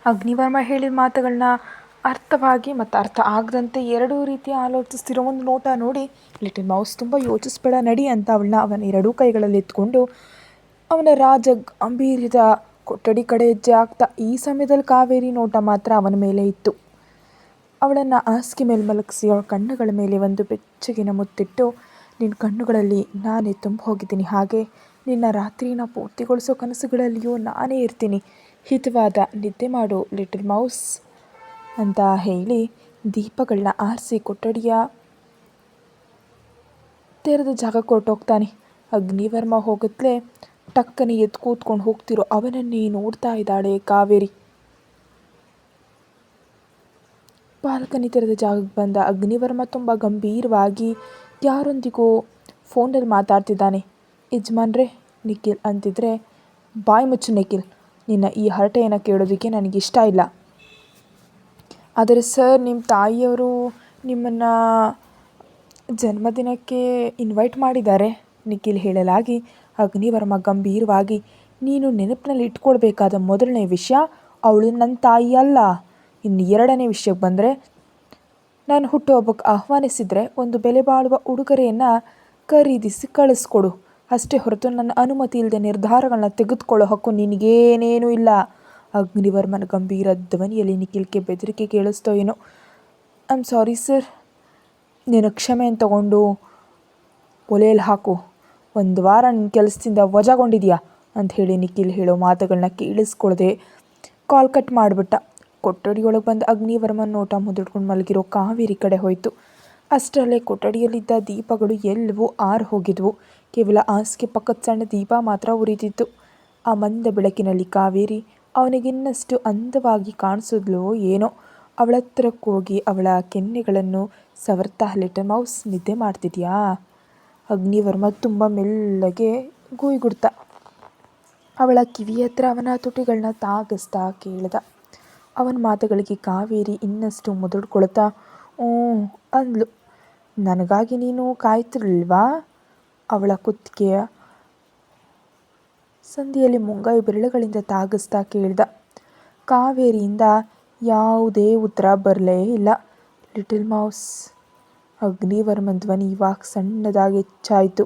ಅಗ್ನಿವರ್ಮ ಹೇಳಿದ ಮಾತುಗಳನ್ನ ಅರ್ಥವಾಗಿ ಮತ್ತು ಅರ್ಥ ಆಗದಂತೆ ಎರಡೂ ರೀತಿಯ ಆಲೋಚಿಸ್ತಿರೋ ಒಂದು ನೋಟ ನೋಡಿ ಲಿಟಲ್ ಮೌಸ್ ತುಂಬ ಯೋಚಿಸ್ಬೇಡ ನಡಿ ಅಂತ ಅವನ ಎರಡೂ ಕೈಗಳಲ್ಲಿ ಎತ್ಕೊಂಡು ಅವನ ರಾಜ ಗಾಂಭೀರ್ಯದ ಕೊಠಡಿ ಕಡೆ ಹೆಜ್ಜೆ ಆಗ್ತಾ ಈ ಸಮಯದಲ್ಲಿ ಕಾವೇರಿ ನೋಟ ಮಾತ್ರ ಅವನ ಮೇಲೆ ಇತ್ತು. ಅವಳನ್ನು ಹಾಸಿಗೆ ಮೇಲೆ ಮಲಗಿಸಿ ಅವಳ ಕಣ್ಣುಗಳ ಮೇಲೆ ಒಂದು ಬೆಚ್ಚಗಿನ ಮುತ್ತಿಟ್ಟು, ನಿನ್ನ ಕಣ್ಣುಗಳಲ್ಲಿ ನಾನೇ ತುಂಬ ಹೋಗಿದ್ದೀನಿ, ಹಾಗೆ ನಿನ್ನ ರಾತ್ರಿನ ಪೂರ್ತಿಗೊಳಿಸೋ ಕನಸುಗಳಲ್ಲಿಯೂ ನಾನೇ ಇರ್ತೀನಿ, ಹಿತವಾದ ನಿದ್ದೆ ಮಾಡು ಲಿಟಲ್ ಮೌಸ್ ಅಂತ ಹೇಳಿ ದೀಪಗಳನ್ನ ಆರಿಸಿ ಕೊಠಡಿಯ ತೆರೆದ ಜಾಗಕ್ಕೆ ಹೊರಟೋಗ್ತಾನೆ. ಅಗ್ನಿವರ್ಮ ಹೋಗತ್ಲೇ ಟಕ್ಕನೆ ಎದ್ದು ಕೂತ್ಕೊಂಡು ಹೋಗ್ತಿರೋ ಅವನನ್ನೇ ನೋಡ್ತಾ ಇದ್ದಾಳೆ ಕಾವೇರಿ. ಬಾಲ್ಕನಿ ತೆರೆದ ಜಾಗಕ್ಕೆ ಬಂದ ಅಗ್ನಿವರ್ಮ ತುಂಬ ಗಂಭೀರವಾಗಿ ಯಾರೊಂದಿಗೋ ಫೋನಲ್ಲಿ ಮಾತಾಡ್ತಿದ್ದಾನೆ. ಯಜಮಾನ್ರೆ ನಿಖಿಲ್ ಅಂತಿದ್ರೆ, ಬಾಯ್ ಮುಚ್ಚು ನಿಖಿಲ್, ನಿನ್ನ ಈ ಹರಟೆಯನ್ನು ಕೇಳೋದಕ್ಕೆ ನನಗಿಷ್ಟ ಇಲ್ಲ. ಆದರೆ ಸರ್, ನಿಮ್ಮ ತಾಯಿಯವರು ನಿಮ್ಮನ್ನು ಜನ್ಮದಿನಕ್ಕೆ ಇನ್ವೈಟ್ ಮಾಡಿದ್ದಾರೆ ನಿಖಿಲ್ ಹೇಳಲಾಗಿ ಅಗ್ನಿವರ್ಮ ಗಂಭೀರವಾಗಿ, ನೀನು ನೆನಪಿನಲ್ಲಿ ಇಟ್ಕೊಳ್ಬೇಕಾದ ಮೊದಲನೇ ವಿಷಯ, ಅವಳು ನನ್ನ ತಾಯಿ ಅಲ್ಲ. ಇನ್ನು ಎರಡನೇ ವಿಷಯಕ್ಕೆ ಬಂದರೆ, ನಾನು ಹುಟ್ಟುಹಬ್ಬಕ್ಕೆ ಆಹ್ವಾನಿಸಿದರೆ ಒಂದು ಬೆಲೆ ಬಾಳುವ ಉಡುಗೊರೆಯನ್ನು ಖರೀದಿಸಿ ಕಳಿಸ್ಕೊಡು, ಅಷ್ಟೇ ಹೊರತು ನನ್ನ ಅನುಮತಿ ಇಲ್ಲದೆ ನಿರ್ಧಾರಗಳನ್ನ ತೆಗೆದುಕೊಳ್ಳೋ ಹಕ್ಕು ನಿನಗೇನೇನೂ ಇಲ್ಲ. ಅಗ್ನಿವರ್ಮನ ಗಂಭೀರ ಧ್ವನಿಯಲ್ಲಿ ನಿಖಿಲ್ಗೆ ಬೆದರಿಕೆ ಕೇಳಿಸ್ತೋ ಏನೋ. ಐ ಆಮ್ ಸಾರಿ ಸರ್, ನೀನು ಕ್ಷಮೆಯನ್ನು ತಗೊಂಡು ಒಲೆಯಲ್ಲಿ ಹಾಕು, ಒಂದು ವಾರ ನಿನ್ನ ಕೆಲಸದಿಂದ ವಜಾಗೊಂಡಿದೆಯಾ ಅಂತ ಹೇಳಿ ನಿಖಿಲ್ ಹೇಳೋ ಮಾತುಗಳನ್ನ ಕೇಳಿಸ್ಕೊಳ್ಳದೆ ಕಾಲ್ ಕಟ್ ಮಾಡಿಬಿಟ್ಟ. ಕೊಠಡಿಯೊಳಗೆ ಬಂದ ಅಗ್ನಿವರ್ಮನ ನೋಟ ಮುದುಡ್ಕೊಂಡು ಮಲಗಿರೋ ಕಾವೇರಿ ಕಡೆ ಹೋಯಿತು. ಅಷ್ಟರಲ್ಲೇ ಕೊಠಡಿಯಲ್ಲಿದ್ದ ದೀಪಗಳು ಎಲ್ಲವೂ ಆರು ಹೋಗಿದ್ವು. ಕೇವಲ ಹಾಸಿಗೆ ಪಕ್ಕದ ಸಣ್ಣ ದೀಪ ಮಾತ್ರ ಉರಿದಿತ್ತು. ಆ ಮಂದ ಬೆಳಕಿನಲ್ಲಿ ಕಾವೇರಿ ಅವನಿಗಿನ್ನಷ್ಟು ಅಂದವಾಗಿ ಕಾಣಿಸಿದ್ಲೋ ಏನೋ. ಅವಳ ಹತ್ರಕ್ಕೆ ಹೋಗಿ ಅವಳ ಕೆನ್ನೆಗಳನ್ನು ಸವರ್ತಾ, ಲಿಟಲ್ ಮೌಸ್ ನಿದ್ದೆ ಮಾಡ್ತಿದ್ಯಾ? ಅಗ್ನಿವರ್ಮ ತುಂಬ ಮೆಲ್ಲಗೆ ಗುಯ್ಗುಡ್ತ. ಅವಳ ಕಿವಿ ಹತ್ರ ಅವನ ತುಟಿಗಳನ್ನ ತಾಗಿಸ್ತಾ ಕೇಳ್ದ. ಅವನ ಮಾತುಗಳಿಗೆ ಕಾವೇರಿ ಇನ್ನಷ್ಟು ಮುದುಡ್ಕೊಳ್ತಾ ಅಂದ್ಲು. ನನಗಾಗಿ ನೀನು ಕಾಯ್ತಿರ್ಲಿಲ್ವಾ? ಅವಳ ಕುತ್ತಿಗೆಯ ಸಂಧಿಯಲ್ಲಿ ಮುಂಗಾಯಿ ಬೆರಳುಗಳಿಂದ ತಾಗಿಸ್ತಾ ಕೇಳ್ದ. ಕಾವೇರಿಯಿಂದ ಯಾವುದೇ ಉತ್ತರ ಬರಲೇ ಇಲ್ಲ. Little mouse. ಅಗ್ನಿವರ್ಮನ್ ಧ್ವನಿ ಇವಾಗ ಸಣ್ಣದಾಗಿ ಹೆಚ್ಚಾಯಿತು.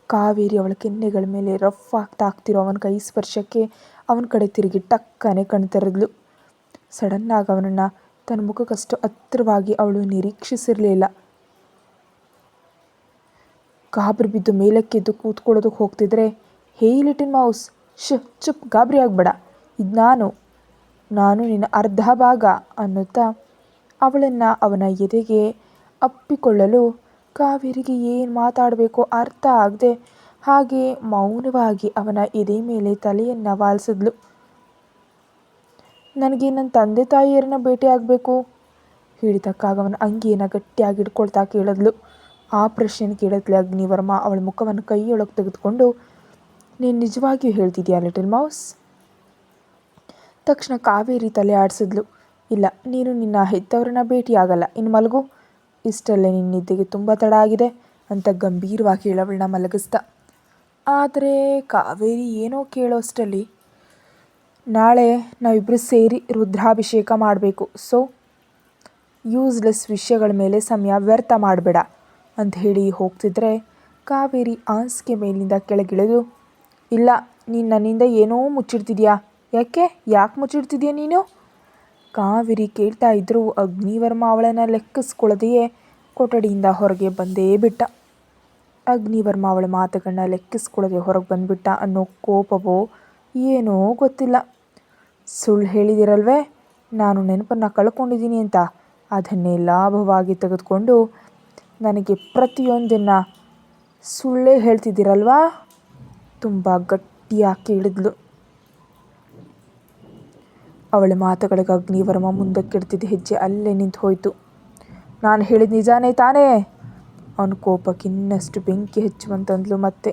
ಕಾವೇರಿ ಅವಳ ಕೆನ್ನೆಗಳ ಮೇಲೆ ರಫ್ ಆಗ್ತಿರೋ ಅವನ ಕೈ ಸ್ಪರ್ಶಕ್ಕೆ ಅವನ ಕಡೆ ತಿರುಗಿ ಟಕ್ಕನೆ ಕಣ್ತೆರೆದ್ಲು. ಸಡನ್ನಾಗಿ ಅವನನ್ನು ತನ್ನ ಮುಖಕ್ಕಷ್ಟು ಹತ್ತಿರವಾಗಿ ಅವಳು ನಿರೀಕ್ಷಿಸಿರಲಿಲ್ಲ. ಗಾಬರಿ ಬಿದ್ದು ಮೇಲಕ್ಕೆದ್ದು ಕೂತ್ಕೊಳ್ಳೋದಕ್ಕೆ ಹೋಗ್ತಿದ್ರೆ, ಹೇಯ್ ಲಿಟಲ್ ಮೌಸ್, ಚುಪ್, ಗಾಬರಿ ಆಗಬೇಡ, ಇದು ನಾನು ನಿನ್ನ ಅರ್ಧ ಭಾಗ ಅನ್ನುತ್ತಾ ಅವಳನ್ನು ಅವನ ಎದೆಗೆ ಅಪ್ಪಿಕೊಳ್ಳಲು ಕಾವೇರಿಗೆ ಏನು ಮಾತಾಡಬೇಕೋ ಅರ್ಥ ಆಗದೆ ಹಾಗೆ ಮೌನವಾಗಿ ಅವನ ಎದೆ ಮೇಲೆ ತಲೆಯನ್ನು ವಾಲಿಸಿದ್ಲು. ನನಗೆ ನನ್ನ ತಂದೆ ತಾಯಿಯರನ್ನ ಭೇಟಿ ಆಗಬೇಕು ಹೇಳಿದಕ್ಕಾಗ ಅವನ ಅಂಗಿಯನ್ನು ಗಟ್ಟಿಯಾಗಿ ಹಿಡ್ಕೊಳ್ತಾ ಕೇಳಿದ್ಲು. ಆ ಪ್ರಶ್ನೆಯನ್ನು ಕೇಳಿದ್ಲೆ ಅಗ್ನಿವರ್ಮ ಅವಳ ಮುಖವನ್ನು ಕೈಯೊಳಗೆ ತೆಗೆದುಕೊಂಡು, ನೀನು ನಿಜವಾಗಿಯೂ ಹೇಳ್ತಿದ್ಯಾ ಲಿಟಲ್ ಮೌಸ್? ತಕ್ಷಣ ಕಾವೇರಿ ತಲೆ ಆಡಿಸಿದ್ಲು. ಇಲ್ಲ, ನೀನು ನಿನ್ನ ಹೆತ್ತವರನ್ನ ಭೇಟಿಯಾಗಲ್ಲ, ಇನ್ನು ಮಲಗು, ಇಷ್ಟಲ್ಲೇ ನಿನ್ನ ನಿದ್ದೆಗೆ ತುಂಬ ತಡ ಆಗಿದೆ ಅಂತ ಗಂಭೀರವಾಗಿ ಹೇಳವಳನ್ನ ಮಲಗಿಸ್ದ. ಆದರೆ ಕಾವೇರಿ ಏನೋ ಕೇಳೋಷ್ಟರಲ್ಲಿ, ನಾಳೆ ನಾವಿಬ್ಬರು ಸೇರಿ ರುದ್ರಾಭಿಷೇಕ ಮಾಡಬೇಕು, ಸೊ ಯೂಸ್ಲೆಸ್ ವಿಷಯಗಳ ಮೇಲೆ ಸಮಯ ವ್ಯರ್ಥ ಮಾಡಬೇಡ ಅಂತ ಹೇಳಿ ಹೋಗ್ತಿದ್ರೆ ಕಾವೇರಿ ಹಾಸಿಗೆ ಮೇಲಿಂದ ಕೆಳಗಿಳಿದು, ಇಲ್ಲ, ನೀನು ನನ್ನಿಂದ ಏನೋ ಮುಚ್ಚಿಡ್ತಿದ್ಯಾ, ಯಾಕೆ ಮುಚ್ಚಿಡ್ತಿದ್ಯಾ ನೀನು? ಕಾವೇರಿ ಕೇಳ್ತಾ ಇದ್ದರೂ ಅಗ್ನಿವರ್ಮ ಅವಳನ್ನು ಲೆಕ್ಕಿಸ್ಕೊಳ್ಳದೆಯೇ ಕೊಠಡಿಯಿಂದ ಹೊರಗೆ ಬಂದೇ ಬಿಟ್ಟ. ಅಗ್ನಿವರ್ಮ ಅವಳ ಮಾತುಗಳನ್ನ ಲೆಕ್ಕಿಸ್ಕೊಳ್ಳದೆ ಹೊರಗೆ ಬಂದುಬಿಟ್ಟ ಅನ್ನೋ ಕೋಪವೋ ಏನೋ ಗೊತ್ತಿಲ್ಲ. ಸುಳ್ಳು ಹೇಳಿದಿರಲ್ವೇ ನಾನು ನೆನಪನ್ನು ಕಳ್ಕೊಂಡಿದ್ದೀನಿ ಅಂತ, ಅದನ್ನೇ ಲಾಭವಾಗಿ ತೆಗೆದುಕೊಂಡು ನನಗೆ ಪ್ರತಿಯೊಂದನ್ನು ಸುಳ್ಳೇ ಹೇಳ್ತಿದ್ದೀರಲ್ವಾ? ತುಂಬ ಗಟ್ಟಿಯಾಗಿ ಕೇಳಿದ್ಲು. ಅವಳ ಮಾತುಗಳಿಗೆ ಅಗ್ನಿವರ್ಮ ಮುಂದಕ್ಕಿಡ್ತಿದ್ದ ಹೆಜ್ಜೆ ಅಲ್ಲೇ ನಿಂತು ಹೋಯಿತು. ನಾನು ಹೇಳಿದ ನಿಜಾನೇ ತಾನೇ? ಅವನ ಕೋಪಕ್ಕೆ ಇನ್ನಷ್ಟು ಬೆಂಕಿ ಹೆಚ್ಚುವಂತಂದ್ಲು ಮತ್ತೆ.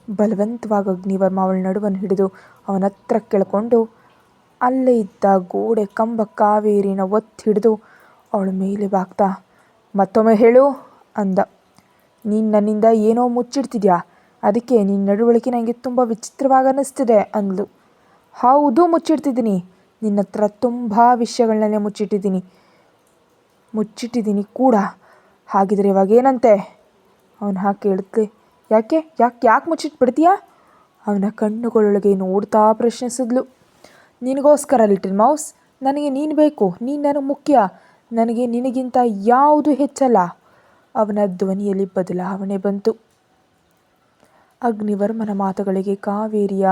ಬಲವಂತವಾಗಿ ಅಗ್ನಿವರ್ಮ ಅವಳ ನಡುವನ್ನು ಹಿಡಿದು ಅವನ ಹತ್ರ ಕೆಳ್ಕೊಂಡು ಅಲ್ಲೇ ಇದ್ದ ಗೋಡೆ ಕಂಬ ಕಾವೇರಿನ ಒತ್ತಿ ಹಿಡಿದು ಅವಳ ಮೇಲೆ ಬಾಗ್ತಾ, ಮತ್ತೊಮ್ಮೆ ಹೇಳು ಅಂದ. ನೀನು ನನ್ನಿಂದ ಏನೋ ಮುಚ್ಚಿಡ್ತಿದ್ಯಾ, ಅದಕ್ಕೆ ನಿನ್ನ ನಡವಳಿಕೆ ನನಗೆ ತುಂಬ ವಿಚಿತ್ರವಾಗಿ ಅನ್ನಿಸ್ತಿದೆ ಅಂದ್ಲು. ಹೌದು, ಮುಚ್ಚಿಡ್ತಿದ್ದೀನಿ. ನಿನ್ನ ಹತ್ರ ತುಂಬ ವಿಷಯಗಳನ್ನೇ ಮುಚ್ಚಿಟ್ಟಿದ್ದೀನಿ ಕೂಡ. ಹಾಗಿದ್ರೆ ಇವಾಗೇನಂತೆ? ಅವನು ಹಾಗೆ ಕೇಳಿದ್ಲೆ. ಯಾಕೆ ಯಾಕೆ ಯಾಕೆ ಮುಚ್ಚಿಟ್ಬಿಡ್ತೀಯಾ? ಅವನ ಕಣ್ಣುಗಳೊಳಗೆ ನೋಡ್ತಾ ಪ್ರಶ್ನಿಸಿದ್ಲು. ನಿನಗೋಸ್ಕರ ಲಿಟಲ್ ಮೌಸ್. ನನಗೆ ನೀನು ಬೇಕು, ನೀನು ನನಗೆ ಮುಖ್ಯ. ನನಗೆ ನಿನಗಿಂತ ಯಾವುದು ಹೆಚ್ಚಲ್ಲ. ಅವನ ಧ್ವನಿಯಲ್ಲಿ ಬದಲಾವಣೆ ಬಂತು. ಅಗ್ನಿವರ್ಮನ ಮಾತುಗಳಿಗೆ ಕಾವೇರಿಯ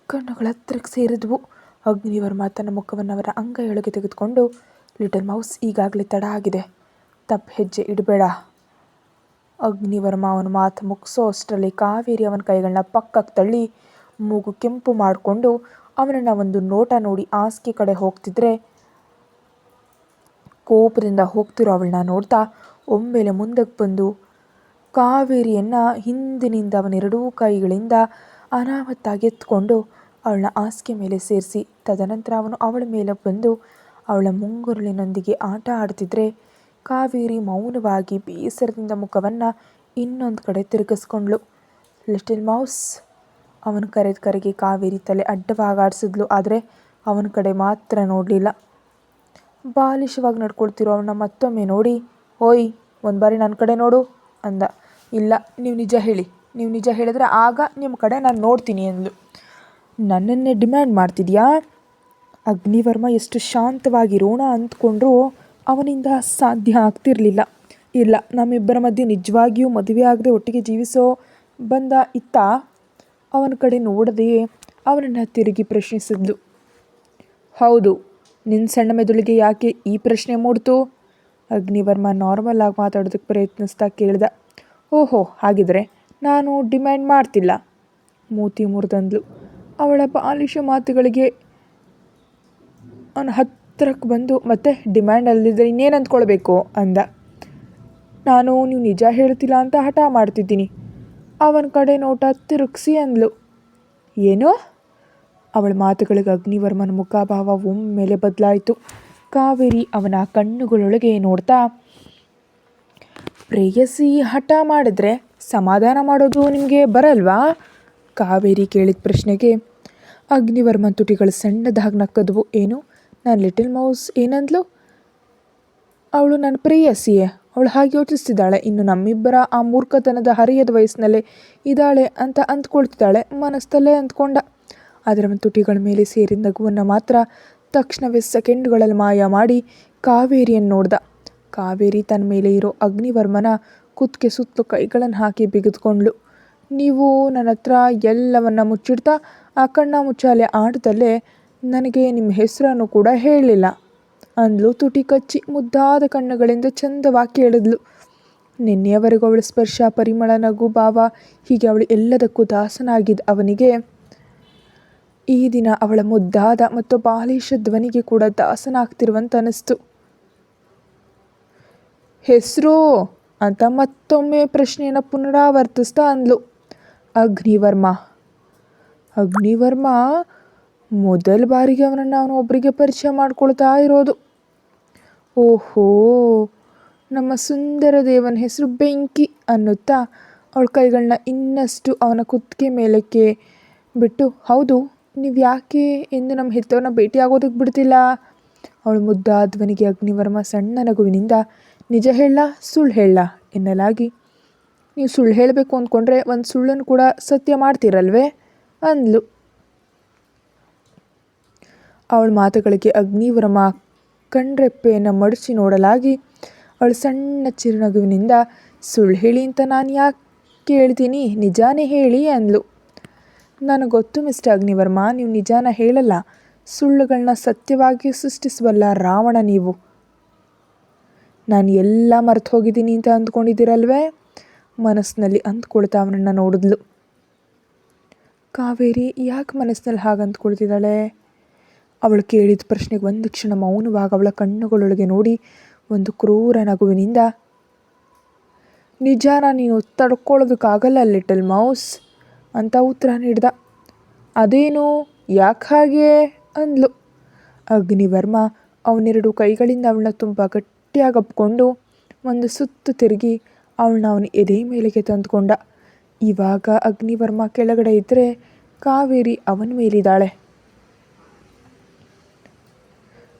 ಕಣ್ಣುಗಳ ಹತ್ರಕ್ಕೆ ಸೇರಿದ್ವು. ಅಗ್ನಿವರ್ಮ ತನ್ನ ಮುಖವನ್ನು ಅವರ ಅಂಗೈಯೊಳಗೆ ತೆಗೆದುಕೊಂಡು, ಲಿಟಲ್ ಮೌಸ್, ಈಗಾಗಲೇ ತಡ ಆಗಿದೆ, ತಪ್ಪು ಹೆಜ್ಜೆ ಇಡಬೇಡ. ಅಗ್ನಿವರ್ಮ ಅವನ ಮಾತು ಮುಗಿಸೋ ಅಷ್ಟರಲ್ಲಿ ಕಾವೇರಿ ಅವನ ಕೈಗಳನ್ನ ಪಕ್ಕಕ್ಕೆ ತಳ್ಳಿ ಮೂಗು ಕೆಂಪು ಮಾಡಿಕೊಂಡು ಅವನನ್ನು ಒಂದು ನೋಟ ನೋಡಿ ಹಾಸಿಗೆ ಕಡೆ ಹೋಗ್ತಿದ್ರೆ, ಕೋಪದಿಂದ ಹೋಗ್ತಿರೋ ಅವಳನ್ನ ನೋಡ್ತಾ ಒಮ್ಮೆಲೆ ಮುಂದಕ್ಕೆ ಬಂದು ಕಾವೇರಿಯನ್ನು ಹಿಂದಿನಿಂದ ಅವನೆರಡೂ ಕೈಗಳಿಂದ ಅನಾಹುತ್ತಾಗಿ ಎತ್ಕೊಂಡು ಅವಳನ್ನ ಹಾಸಿಗೆ ಮೇಲೆ ಸೇರಿಸಿ, ತದನಂತರ ಅವನು ಅವಳ ಮೇಲೆ ಬಂದು ಅವಳ ಮುಂಗುರುಳಿನೊಂದಿಗೆ ಆಟ ಆಡ್ತಿದ್ರೆ ಕಾವೇರಿ ಮೌನವಾಗಿ ಬೇಸರದಿಂದ ಮುಖವನ್ನು ಇನ್ನೊಂದು ಕಡೆ ತಿರುಗಿಸ್ಕೊಂಡ್ಳು. ಲಿಟಲ್ ಮೌಸ್, ಅವನು ಕರೆದ ಕರೆಗೆ ಕಾವೇರಿ ತಲೆ ಅಡ್ಡವಾಗಾಡಿಸಿದ್ಲು. ಆದರೆ ಅವನ ಕಡೆ ಮಾತ್ರ ನೋಡಲಿಲ್ಲ. ಬಾಲಿಶವಾಗಿ ನಡ್ಕೊಳ್ತಿರೋ ಅವನ್ನ ಮತ್ತೊಮ್ಮೆ ನೋಡಿ, ಓಯ್, ಒಂದು ಬಾರಿ ನನ್ನ ಕಡೆ ನೋಡು ಅಂದ. ಇಲ್ಲ, ನೀವು ನಿಜ ಹೇಳಿದ್ರೆ ಆಗ ನಿಮ್ಮ ಕಡೆ ನಾನು ನೋಡ್ತೀನಿ ಅಂದ್ಲು. ನನ್ನನ್ನೇ ಡಿಮ್ಯಾಂಡ್ ಮಾಡ್ತಿದ್ಯಾ? ಅಗ್ನಿವರ್ಮ ಎಷ್ಟು ಶಾಂತವಾಗಿರೋಣ ಅಂದ್ಕೊಂಡ್ರೂ ಅವನಿಂದ ಸಾಧ್ಯ ಆಗ್ತಿರಲಿಲ್ಲ. ಇಲ್ಲ, ನಮ್ಮಿಬ್ಬರ ಮಧ್ಯೆ ನಿಜವಾಗಿಯೂ ಮದುವೆ ಆಗದೆ ಒಟ್ಟಿಗೆ ಜೀವಿಸೋ ಬಂದ ಇತ್ತ? ಅವನ ಕಡೆ ನೋಡದೆಯೇ ಅವನನ್ನು ತಿರುಗಿ ಪ್ರಶ್ನಿಸಿದ್ಲು. ಹೌದು, ನಿನ್ನ ಸಣ್ಣ ಮೆದುಳಿಗೆ ಯಾಕೆ ಈ ಪ್ರಶ್ನೆ ಮೂಡ್ತು? ಅಗ್ನಿವರ್ಮ ನಾರ್ಮಲ್ ಆಗಿ ಮಾತಾಡೋದಕ್ಕೆ ಪ್ರಯತ್ನಿಸ್ತಾ ಕೇಳ್ದ. ಓಹೋ, ಹಾಗಿದ್ರೆ ನಾನು ಡಿಮ್ಯಾಂಡ್ ಮಾಡ್ತಿಲ್ಲ, ಮೂತಿ ಮುರಿದಂದ್ಲು. ಅವಳ ಬಾಲಿಶ ಮಾತುಗಳಿಗೆ ಅವನ ಹತ್ತಿರಕ್ಕೆ ಬಂದು, ಮತ್ತೆ ಡಿಮ್ಯಾಂಡ್ ಅಲ್ಲಿದ್ದರೆ ಇನ್ನೇನು ಅಂದ್ಕೊಳ್ಬೇಕು ಅಂದ. ನೀವು ನಿಜ ಹೇಳ್ತಿಲ್ಲ ಅಂತ ಹಠ ಮಾಡ್ತಿದ್ದೀನಿ. ಅವನ ಕಡೆ ನೋಟ ತಿರುಗಿಸಿ ಅಂದ್ಲು. ಏನು? ಅವಳ ಮಾತುಗಳಿಗೆ ಅಗ್ನಿವರ್ಮನ ಮುಖಭಾವ ಒಮ್ಮೆಲೆ ಬದಲಾಯಿತು. ಕಾವೇರಿ ಅವನ ಕಣ್ಣುಗಳೊಳಗೆ ನೋಡ್ತಾ, ಪ್ರೇಯಸಿ ಹಠ ಮಾಡಿದ್ರೆ ಸಮಾಧಾನ ಮಾಡೋದು ನಿಮಗೆ ಬರಲ್ವಾ? ಕಾವೇರಿ ಕೇಳಿದ ಪ್ರಶ್ನೆಗೆ ಅಗ್ನಿವರ್ಮನ್ ತುಟಿಗಳು ಸಣ್ಣದಾಗಿ ನಕ್ಕದ್ವು. ಏನು? ನಾನು ಲಿಟಲ್ ಮೌಸ್ ಏನಂದ್ಲು? ಅವಳು ನನ್ನ ಪ್ರೇಯಸಿಯೇ. ಅವಳು ಹಾಗೆ ಯೋಚಿಸ್ತಿದ್ದಾಳೆ. ಇನ್ನು ನಮ್ಮಿಬ್ಬರ ಆ ಮೂರ್ಖತನದ ಹರಿಯದ ವಯಸ್ಸಿನಲ್ಲೇ ಇದ್ದಾಳೆ ಅಂತ ಅಂದ್ಕೊಳ್ತಿದ್ದಾಳೆ. ಮನಸ್ಸಲ್ಲೇ ಅಂದ್ಕೊಂಡ. ಅದರ ತುಟಿಗಳ ಮೇಲೆ ಸೇರಿದ ನಗುವನ್ನು ಮಾತ್ರ ತಕ್ಷಣವೇ ಸೆಕೆಂಡ್ಗಳಲ್ಲಿ ಮಾಯ ಮಾಡಿ ಕಾವೇರಿಯನ್ನು ನೋಡ್ದ. ಕಾವೇರಿ ತನ್ನ ಮೇಲೆ ಇರೋ ಅಗ್ನಿವರ್ಮನ ಕುತ್ತಿಗೆ ಸುತ್ತಲೂ ಕೈಗಳನ್ನು ಹಾಕಿ ಬಿಗಿದುಕೊಂಡ್ಳು. ನೀವು ನನ್ನ ಹತ್ರ ಎಲ್ಲವನ್ನ ಮುಚ್ಚಿಡ್ತಾ ಆ ಕಣ್ಣ ಮುಚ್ಚಾಲೆ ಆಟದಲ್ಲೇ ನನಗೆ ನಿಮ್ಮ ಹೆಸರನ್ನು ಕೂಡ ಹೇಳಲಿಲ್ಲ ಅಂದ್ಲು. ತುಟಿ ಕಚ್ಚಿ ಮುದ್ದಾದ ಕಣ್ಣುಗಳಿಂದ ಚಂದವಾಗಿ ಕೇಳಿದ್ಲು. ನಿನ್ನೆಯವರೆಗೂ ಅವಳ ಸ್ಪರ್ಶ, ಪರಿಮಳ, ನಗು, ಭಾವ, ಹೀಗೆ ಅವಳು ಎಲ್ಲದಕ್ಕೂ ದಾಸನಾಗಿದ್ದ ಅವನಿಗೆ ಈ ದಿನ ಅವಳ ಮುದ್ದಾದ ಮತ್ತು ಬಾಲಿಶ ಧ್ವನಿಗೆ ಕೂಡ ದಾಸನಾಗ್ತಿರುವಂತ ಅನಿಸ್ತು. ಹೆಸರು ಅಂತ ಮತ್ತೊಮ್ಮೆ ಪ್ರಶ್ನೆಯನ್ನು ಪುನರಾವರ್ತಿಸ್ತಾ ಅಂದ್ಲು. ಅಗ್ನಿವರ್ಮ. ಮೊದಲ ಬಾರಿಗೆ ಅವನು ಒಬ್ಬರಿಗೆ ಪರಿಚಯ ಮಾಡ್ಕೊಳ್ತಾ ಇರೋದು. ಓಹೋ, ನಮ್ಮ ಸುಂದರ ದೇವನ ಹೆಸರು ಬೆಂಕಿ ಅನ್ನುತ್ತಾ ಅವಳ ಕೈಗಳನ್ನ ಇನ್ನಷ್ಟು ಅವನ ಕುತ್ತಿಗೆ ಮೇಲಕ್ಕೆ ಬಿಟ್ಟು, ಹೌದು, ನೀವು ಯಾಕೆ ಎಂದು ನಮ್ಮ ಹೆತ್ತವ್ರನ್ನ ಭೇಟಿಯಾಗೋದಕ್ಕೆ ಬಿಡ್ತಿಲ್ಲ? ಅವಳು ಮುದ್ದಾದ ಧ್ವನಿಗೆ ಅಗ್ನಿವರ್ಮ ಸಣ್ಣ ನಗುವಿನಿಂದ, ನಿಜ ಹೇಳ ಸುಳ್ಳು ಹೇಳ ಎನ್ನಲಾಗಿ, ನೀವು ಸುಳ್ಳು ಹೇಳಬೇಕು ಅಂದ್ಕೊಂಡ್ರೆ ಒಂದು ಸುಳ್ಳನ್ನು ಕೂಡ ಸತ್ಯ ಮಾಡ್ತೀರಲ್ವೇ ಅಂದ್ಲು. ಅವಳ ಮಾತುಗಳಿಗೆ ಅಗ್ನಿವರ್ಮ ಕಣ್ರೆಪ್ಪೆಯನ್ನು ಮಡಿಸಿ ನೋಡಲಾಗಿ ಅವಳು ಸಣ್ಣ ಚಿರುನಗುವಿನಿಂದ, ಸುಳ್ಳು ಹೇಳಿ ಅಂತ ನಾನು ಯಾಕೆ ಹೇಳ್ತೀನಿ, ನಿಜಾನೇ ಹೇಳಿ ಅಂದ್ಲು. ನನಗೆ ಗೊತ್ತು ಮಿಸ್ಟರ್ ಅಗ್ನಿವರ್ಮ, ನೀವು ನಿಜಾನ ಹೇಳಲ್ಲ, ಸುಳ್ಳುಗಳನ್ನ ಸತ್ಯವಾಗಿ ಸೃಷ್ಟಿಸುವಲ್ಲ ರಾವಣ ನೀವು. ನಾನು ಎಲ್ಲ ಮರೆತು ಹೋಗಿದ್ದೀನಿ ಅಂತ ಅಂದ್ಕೊಂಡಿದ್ದೀರಲ್ವೇ? ಮನಸ್ಸಿನಲ್ಲಿ ಅಂದ್ಕೊಳ್ತಾ ಅವನನ್ನು ನೋಡಿದ್ಲು. ಕಾವೇರಿ ಯಾಕೆ ಮನಸ್ಸಿನಲ್ಲಿ ಹಾಗೆ ಅಂದ್ಕೊಳ್ತಿದ್ದಾಳೆ? ಅವಳು ಕೇಳಿದ ಪ್ರಶ್ನೆಗೆ ಒಂದು ಕ್ಷಣ ಮೌನವಾಗಿ ಅವಳ ಕಣ್ಣುಗಳೊಳಗೆ ನೋಡಿ ಒಂದು ಕ್ರೂರ ನಗುವಿನಿಂದ, ನಿಜಾನ ನೀನು ತಡ್ಕೊಳ್ಳೋದಕ್ಕಾಗಲ್ಲ ಲಿಟಲ್ ಮೌಸ್ ಅಂತ ಉತ್ತರ ನೀಡ್ದ. ಅದೇನು, ಯಾಕೆ ಹಾಗೆ ಅಂದ್ಲು. ಅಗ್ನಿವರ್ಮ ಅವನೆರಡು ಕೈಗಳಿಂದ ಅವಳನ್ನ ತುಂಬ ಗಟ್ಟಿಯಾಗಿ ಅಪ್ಕೊಂಡು ಒಂದು ಸುತ್ತು ತಿರುಗಿ ಅವನ ಎದೆ ಮೇಲೆಗೆ ತಂದುಕೊಂಡ. ಇವಾಗ ಅಗ್ನಿವರ್ಮ ಕೆಳಗಡೆ ಇದ್ದರೆ ಕಾವೇರಿ ಅವನ ಮೇಲಿದ್ದಾಳೆ.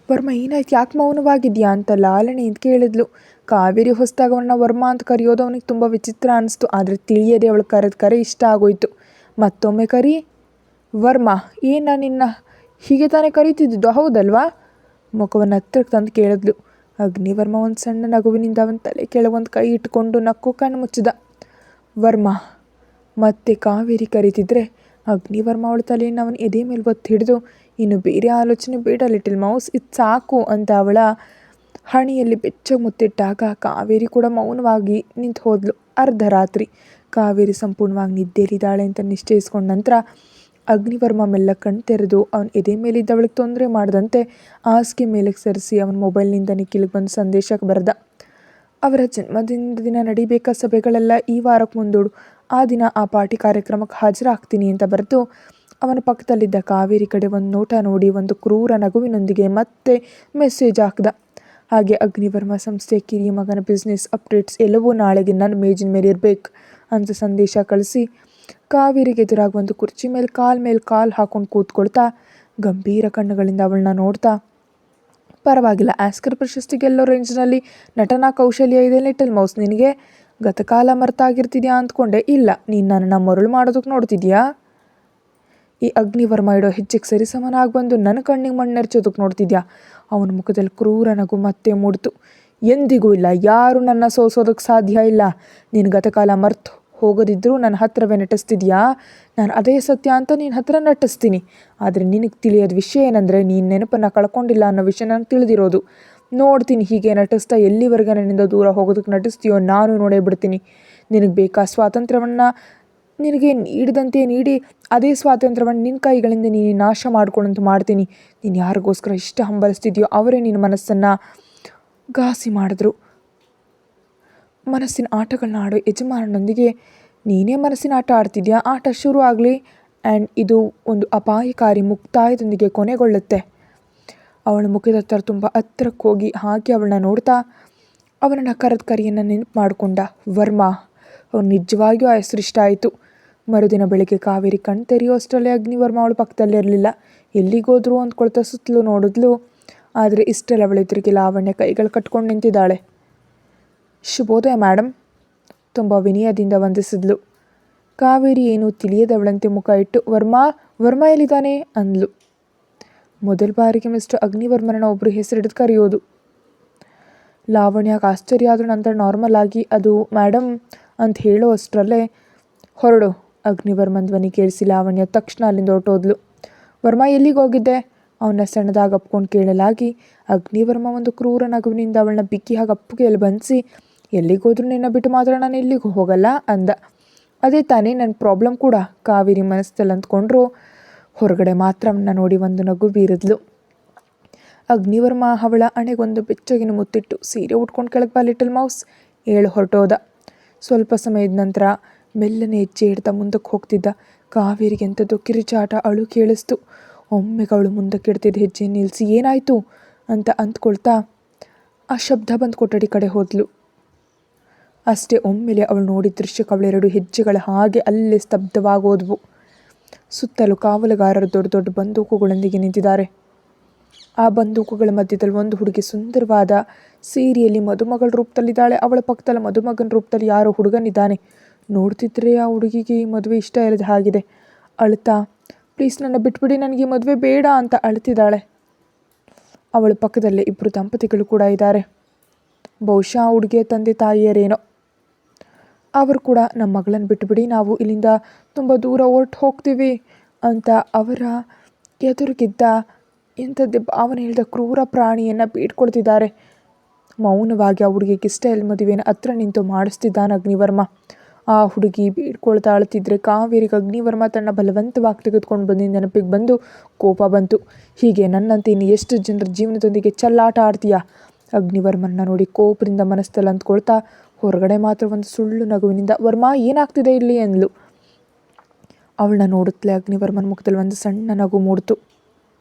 ವರ್ಮ ಏನಾಯ್ತು, ಯಾಕೆ ಮೌನವಾಗಿದೆಯಾ ಅಂತ ಲಾಲನೆ ಅಂತ ಕೇಳಿದ್ಲು. ಕಾವೇರಿ ಹೊಸದಾಗ ಅವನ್ನ ವರ್ಮ ಅಂತ ಕರೆಯೋದು ಅವನಿಗೆ ತುಂಬ ವಿಚಿತ್ರ ಅನಿಸ್ತು. ಆದರೆ ತಿಳಿಯದೆ ಅವಳು ಕರೆದ ಕರೆ ಇಷ್ಟ ಆಗೋಯ್ತು. ಮತ್ತೊಮ್ಮೆ ಕರಿ. ವರ್ಮ, ಏನು ನಿನ್ನ ಹೀಗೆ ತಾನೇ ಕರೀತಿದ್ದು ಹೌದಲ್ವಾ? ಮುಖವನ್ನು ಹತ್ತಿರಕ್ಕೆ ತಂದು ಕೇಳಿದ್ಲು. ಅಗ್ನಿವರ್ಮ ಒಂದು ಸಣ್ಣ ನಗುವಿನಿಂದ ಅವನ ತಲೆ ಕೆಳಗೊಂದು ಕೈ ಇಟ್ಕೊಂಡು ನಕ್ಕು ಕಣ್ಣು ಮುಚ್ಚಿದ. ವರ್ಮ ಮತ್ತೆ ಕಾವೇರಿ ಕರೀತಿದ್ರೆ ಅಗ್ನಿವರ್ಮ ಅವಳ ತಲೆಯನ್ನು ಅವನ ಎದೆ ಮೇಲೆ ಒತ್ತಿ ಹಿಡಿದು, ಇನ್ನು ಬೇರೆ ಆಲೋಚನೆ ಬೇಡ ಲಿಟಲ್ ಮೌಸ್, ಇದು ಸಾಕು ಅಂತ ಅವಳ ಹಣೆಯಲ್ಲಿ ಬೆಚ್ಚಗೆ ಮುತ್ತಿಟ್ಟಾಗ ಕಾವೇರಿ ಕೂಡ ಮೌನವಾಗಿ ನಿಂತು ಹೋದ್ಲು. ಅರ್ಧರಾತ್ರಿ ಕಾವೇರಿ ಸಂಪೂರ್ಣವಾಗಿ ನಿದ್ದೆಯಲ್ಲಿದ್ದಾಳೆ ಅಂತ ನಿಶ್ಚಯಿಸ್ಕೊಂಡ ನಂತರ ಅಗ್ನಿವರ್ಮ ಮೆಲ್ಲ ಕಣ್ ತೆರೆದು ಅವನ ಎದೆ ಮೇಲಿದ್ದ ಅವಳಿಗೆ ತೊಂದರೆ ಮಾಡದಂತೆ ಹಾಸಿಗೆ ಮೇಲೆ ಸರಿಸಿ ಅವನ ಮೊಬೈಲ್ನಿಂದ ನಿಖಿಲ್ಗೆ ಬಂದು ಸಂದೇಶಕ್ಕೆ ಬರೆದ. ಅವರ ಜನ್ಮದಿನದ ದಿನ ನಡಿಬೇಕಾದ ಸಭೆಗಳೆಲ್ಲ ಈ ವಾರಕ್ಕೆ ಮುಂದೂಡು. ಆ ದಿನ ಆ ಪಾರ್ಟಿ ಕಾರ್ಯಕ್ರಮಕ್ಕೆ ಹಾಜರಾಗ್ತೀನಿ ಅಂತ ಬರೆದು ಅವನ ಪಕ್ಕದಲ್ಲಿದ್ದ ಕಾವೇರಿ ಕಡೆ ಒಂದು ನೋಟ ನೋಡಿ ಒಂದು ಕ್ರೂರ ನಗುವಿನೊಂದಿಗೆ ಮತ್ತೆ ಮೆಸೇಜ್ ಹಾಕ್ದ. ಹಾಗೆ ಅಗ್ನಿವರ್ಮ ಸಂಸ್ಥೆ ಕಿರಿಯ ಮಗನ ಬಿಸ್ನೆಸ್ ಅಪ್ಡೇಟ್ಸ್ ಎಲ್ಲವೂ ನಾಳೆಗೆ ನನ್ನ ಮೇಜಿನ ಮೇಲೆ ಇರಬೇಕು ಅಂತ ಸಂದೇಶ ಕಳಿಸಿ ಕಾವೇರಿಗೆ ಎದುರಾಗಿ ಒಂದು ಕುರ್ಚಿ ಮೇಲೆ ಕಾಲು ಹಾಕೊಂಡು ಕೂತ್ಕೊಳ್ತಾ ಗಂಭೀರ ಕಣ್ಣುಗಳಿಂದ ಅವಳನ್ನ ನೋಡ್ತಾ, ಪರವಾಗಿಲ್ಲ, ಆಸ್ಕರ್ ಪ್ರಶಸ್ತಿ ಗೆಲ್ಲೋ ರೇಂಜ್ನಲ್ಲಿ ನಟನಾ ಕೌಶಲ್ಯ ಇದೆ ಲಿಟಲ್ ಮೌಸ್. ನಿನಗೆ ಗತಕಾಲ ಮರ್ತಾಗಿರ್ತಿದ್ಯಾ ಅಂದ್ಕೊಂಡೆ. ಇಲ್ಲ, ನೀನು ನನ್ನನ್ನು ಮರುಳು ಮಾಡೋದಕ್ಕೆ ನೋಡ್ತಿದ್ಯಾ? ಈ ಅಗ್ನಿವರ್ಮ ಇಡೋ ಹೆಚ್ಚಿಗೆ ಸರಿಸಮನಾಗಿ ಬಂದು ನನ್ನ ಕಣ್ಣಿಗೆ ಮಣ್ಣೆರ್ಚೋದಕ್ಕೆ ನೋಡ್ತಿದ್ಯಾ? ಅವನ ಮುಖದಲ್ಲಿ ಕ್ರೂರ ನಗು ಮತ್ತೆ ಮೂಡ್ತು. ಎಂದಿಗೂ ಇಲ್ಲ, ಯಾರು ನನ್ನ ಸೋಸೋದಕ್ಕೆ ಸಾಧ್ಯ ಇಲ್ಲ. ನೀನು ಗತಕಾಲ ಮರ್ತು ಹೋಗೋದಿದ್ರೂ ನನ್ನ ಹತ್ರವೇ ನಟಿಸ್ತಿದ್ಯಾ? ನಾನು ಅದೇ ಸತ್ಯ ಅಂತ ನಿನ್ನ ಹತ್ರ ನಟಿಸ್ತೀನಿ. ಆದರೆ ನಿನಗೆ ತಿಳಿಯೋದು ವಿಷಯ ಏನಂದರೆ, ನೀನು ನೆನಪನ್ನು ಕಳ್ಕೊಂಡಿಲ್ಲ ಅನ್ನೋ ವಿಷಯ ನನಗೆ ತಿಳಿದಿರೋದು. ನೋಡ್ತೀನಿ ಹೀಗೆ ನಟಿಸ್ತಾ ಎಲ್ಲಿವರೆಗೆ ನನ್ನಿಂದ ದೂರ ಹೋಗೋದಕ್ಕೆ ನಟಿಸ್ತೀಯೋ ನಾನು ನೋಡೇ ಬಿಡ್ತೀನಿ. ನಿನಗೆ ಬೇಕಾ ಸ್ವಾತಂತ್ರ್ಯವನ್ನು ನಿನಗೆ ನೀಡಿದಂತೆ ನೀಡಿ ಅದೇ ಸ್ವಾತಂತ್ರ್ಯವನ್ನು ನಿನ್ನ ಕೈಗಳಿಂದ ನೀನು ನಾಶ ಮಾಡ್ಕೊಳ್ಳೋಂತ ಮಾಡ್ತೀನಿ. ನೀನು ಯಾರಿಗೋಸ್ಕರ ಇಷ್ಟ ಹಂಬಲಿಸ್ತಿದ್ಯೋ ಅವರೇ ನಿನ್ನ ಮನಸ್ಸನ್ನು ಘಾಸಿ ಮಾಡಿದ್ರು. ಮನಸ್ಸಿನ ಆಟಗಳನ್ನ ಆಡೋ ಯಜಮಾನನೊಂದಿಗೆ ನೀನೇ ಮನಸ್ಸಿನ ಆಟ ಆಡ್ತಿದ್ಯಾ? ಆಟ ಶುರು ಆಗಲಿ, ಆ್ಯಂಡ್ ಇದು ಒಂದು ಅಪಾಯಕಾರಿ ಮುಕ್ತಾಯದೊಂದಿಗೆ ಕೊನೆಗೊಳ್ಳುತ್ತೆ. ಅವಳ ಮುಖದ ಹತ್ತಿರ ತುಂಬ ಹತ್ತಿರಕ್ಕೆ ಹೋಗಿ ಹಾಗೆ ಅವಳನ್ನ ನೋಡ್ತಾ ಅವನನ್ನು ಕರೆದ ಕರೆಯನ್ನು ನೆನಪು ಮಾಡಿಕೊಂಡ ವರ್ಮ. ಅವನು ನಿಜವಾಗಿಯೂ ಆ ಹೆಸರು ಇಷ್ಟ ಆಯಿತು. ಮರುದಿನ ಬೆಳಿಗ್ಗೆ ಕಾವೇರಿ ಕಣ್ ತೆರೆಯೋ ಅಷ್ಟರಲ್ಲೇ ಅಗ್ನಿವರ್ಮ ಅವಳ ಪಕ್ಕದಲ್ಲಿರಲಿಲ್ಲ. ಎಲ್ಲಿಗೋದ್ರು ಅಂದ್ಕೊಳ್ತಾ ಸುತ್ತಲೂ ನೋಡಿದ್ಲು. ಆದರೆ ಇಷ್ಟೆಲ್ಲ ಅವಳೆದುರಿಗೆ ಲಾವಣ್ಯ ಕೈಗಳು ಕಟ್ಕೊಂಡು ನಿಂತಿದ್ದಾಳೆ. ಶುಭೋದಯ ಮೇಡಮ್, ತುಂಬ ವಿನಯದಿಂದ ವಂದಿಸಿದ್ಲು. ಕಾವೇರಿ ಏನೂ ತಿಳಿಯದವಳಂತೆ ಮುಖ ಇಟ್ಟು ವರ್ಮ ಎಲ್ಲಿದ್ದಾನೆ ಅಂದ್ಲು. ಮೊದಲ ಬಾರಿಗೆ ಮಿಸ್ಟರ್ ಅಗ್ನಿವರ್ಮನ ಒಬ್ಬರು ಹೆಸರಿಡಿದು ಕರೆಯೋದು. ಲಾವಣ್ಯಕ್ಕೆ ಆಶ್ಚರ್ಯ ಆದರೂ ನಂತರ ನಾರ್ಮಲ್ ಆಗಿ ಅದು ಮೇಡಮ್ ಅಂತ ಹೇಳೋ ಅಷ್ಟರಲ್ಲೇ ಹೊರಡು. ಅಗ್ನಿವರ್ಮನ್ ಧ್ವನಿ ಕೇಳಿಸಿ ಲಾವಣ್ಯ ತಕ್ಷಣ ಅಲ್ಲಿಂದ ಹೊರಟೋದ್ಲು. ವರ್ಮ ಎಲ್ಲಿಗೆ ಹೋಗಿದ್ದೆ? ಅವನ್ನ ಸಣ್ಣದಾಗಿ ಅಪ್ಕೊಂಡು ಕೇಳಲಾಗಿ ಅಗ್ನಿವರ್ಮ ಒಂದು ಕ್ರೂರ ನಗುವಿನಿಂದ ಅವಳನ್ನ ಬಿಕ್ಕಿ ಹಾಗೆ ಅಪ್ಪುಗೆಯಲ್ಲಿ ಬಂಧಿಸಿ, ಎಲ್ಲಿಗೋದ್ರೂ ನಿನ್ನ ಬಿಟ್ಟು ಮಾತ್ರ ನಾನು ಎಲ್ಲಿಗೂ ಹೋಗಲ್ಲ ಅಂದ. ಅದೇ ತಾನೇ ನನ್ನ ಪ್ರಾಬ್ಲಮ್ ಕೂಡ, ಕಾವೇರಿ ಮನಸ್ಸಲ್ಲಿ ಅಂದ್ಕೊಂಡ್ರು. ಹೊರಗಡೆ ಮಾತ್ರ ಅವನ್ನ ನೋಡಿ ಒಂದು ನಗು ಬೀರಿದ್ಲು. ಅಗ್ನಿವರ್ಮ ಅವಳ ಹಣೆಗೊಂದು ಬೆಚ್ಚಗಿನ ಮುತ್ತಿಟ್ಟು, ಸೀರೆ ಉಟ್ಕೊಂಡು ಕೆಳಗೆ ಬಾ ಲಿಟಲ್ ಮೌಸ್, ಏಳು ಹೊರಟೋದ. ಸ್ವಲ್ಪ ಸಮಯದ ನಂತರ ಮೆಲ್ಲನೆ ಹೆಜ್ಜೆ ಇಡ್ತಾ ಮುಂದಕ್ಕೆ ಹೋಗ್ತಿದ್ದ ಕಾವೇರಿಗೆ ಎಂಥದ್ದು ಕಿರಿಚಾಟ ಅಳು ಕೇಳಿಸ್ತು. ಒಮ್ಮೆಗೆ ಅವಳು ಮುಂದಕ್ಕೆ ಇಡ್ತಿದ್ದ ಹೆಜ್ಜೆ ನಿಲ್ಲಿಸಿ ಏನಾಯಿತು ಅಂತ ಅಂದ್ಕೊಳ್ತಾ ಆ ಶಬ್ದ ಬಂದು ಕೊಠಡಿ ಕಡೆ ಹೋದ್ಲು. ಅಷ್ಟೇ ಒಮ್ಮೆಲೆ ಅವಳು ನೋಡಿದ ದೃಶ್ಯಕ್ಕೆ ಅವಳೆರಡು ಹೆಜ್ಜೆಗಳ ಹಾಗೆ ಅಲ್ಲೇ ಸ್ತಬ್ಧವಾಗೋದ್ವು. ಸುತ್ತಲೂ ಕಾವಲುಗಾರರು ದೊಡ್ಡ ದೊಡ್ಡ ಬಂದೂಕುಗಳೊಂದಿಗೆ ನಿಂತಿದ್ದಾರೆ. ಆ ಬಂದೂಕುಗಳ ಮಧ್ಯದಲ್ಲಿ ಒಂದು ಹುಡುಗಿ ಸುಂದರವಾದ ಸೀರೆಯಲ್ಲಿ ಮದುಮಗಳ ರೂಪದಲ್ಲಿದ್ದಾಳೆ. ಅವಳ ಪಕ್ಕದಲ್ಲಿ ಮದುಮಗನ ರೂಪದಲ್ಲಿ ಯಾರೋ ಹುಡುಗನಿದ್ದಾನೆ. ನೋಡ್ತಿದ್ರೆ ಆ ಹುಡುಗಿಗೆ ಈ ಮದುವೆ ಇಷ್ಟ ಇಲ್ಲದ ಹಾಗಿದೆ. ಅಳ್ತಾ, ಪ್ಲೀಸ್ ನನ್ನ ಬಿಟ್ಬಿಡಿ, ನನಗೆ ಈ ಮದುವೆ ಬೇಡ ಅಂತ ಅಳ್ತಿದ್ದಾಳೆ. ಅವಳ ಪಕ್ಕದಲ್ಲೇ ಇಬ್ಬರು ದಂಪತಿಗಳು ಕೂಡ ಇದ್ದಾರೆ. ಬಹುಶಃ ಆ ಹುಡುಗಿಯ ತಂದೆ ತಾಯಿಯರೇನೋ. ಅವರು ಕೂಡ ನಮ್ಮ ಮಗಳನ್ನು ಬಿಟ್ಟುಬಿಡಿ, ನಾವು ಇಲ್ಲಿಂದ ತುಂಬ ದೂರ ಹೊರಟು ಹೋಗ್ತೀವಿ ಅಂತ ಅವರ ಎದುರಿಗಿದ್ದ ಎಂಥದ್ದೇ ಭಾವನೆ ಹೇಳಿದ ಕ್ರೂರ ಪ್ರಾಣಿಯನ್ನು ಬೇಡ್ಕೊಳ್ತಿದ್ದಾರೆ. ಮೌನವಾಗಿ ಆ ಹುಡುಗಿಗೆ ಇಷ್ಟ ಇಲ್ಲ ಮದುವೆನ ಹತ್ರ ನಿಂತು ಮಾಡಿಸ್ತಿದ್ದಾನೆ ಅಗ್ನಿವರ್ಮ. ಆ ಹುಡುಗಿ ಬೇಡ್ಕೊಳ್ತಾ ಅಳ್ತಿದ್ರೆ ಕಾವೇರಿಗೆ ಅಗ್ನಿವರ್ಮ ತನ್ನ ಬಲವಂತವಾಗಿ ತೆಗೆದುಕೊಂಡು ಬಂದಿದ್ದ ನೆನಪಿಗೆ ಬಂದು ಕೋಪ ಬಂತು. ಹೀಗೆ ನನ್ನಂತೆ ಇನ್ನು ಎಷ್ಟು ಜನರ ಜೀವನದೊಂದಿಗೆ ಚೆಲ್ಲಾಟ ಆಡ್ತೀಯಾ? ಅಗ್ನಿವರ್ಮನ್ನ ನೋಡಿ ಕೋಪದಿಂದ ಮನಸ್ಸಲ್ಲಿ ಅಂದ್ಕೊಳ್ತಾ ಹೊರಗಡೆ ಮಾತ್ರ ಒಂದು ಸುಳ್ಳು ನಗುವಿನಿಂದ, ವರ್ಮ ಏನಾಗ್ತಿದೆ ಇಲ್ಲಿ ಅಂದ್ಲು. ಅವಳನ್ನ ನೋಡುತ್ತಲೇ ಅಗ್ನಿವರ್ಮನ ಮುಖದಲ್ಲಿ ಒಂದು ಸಣ್ಣ ನಗು ಮೂಡ್ತು.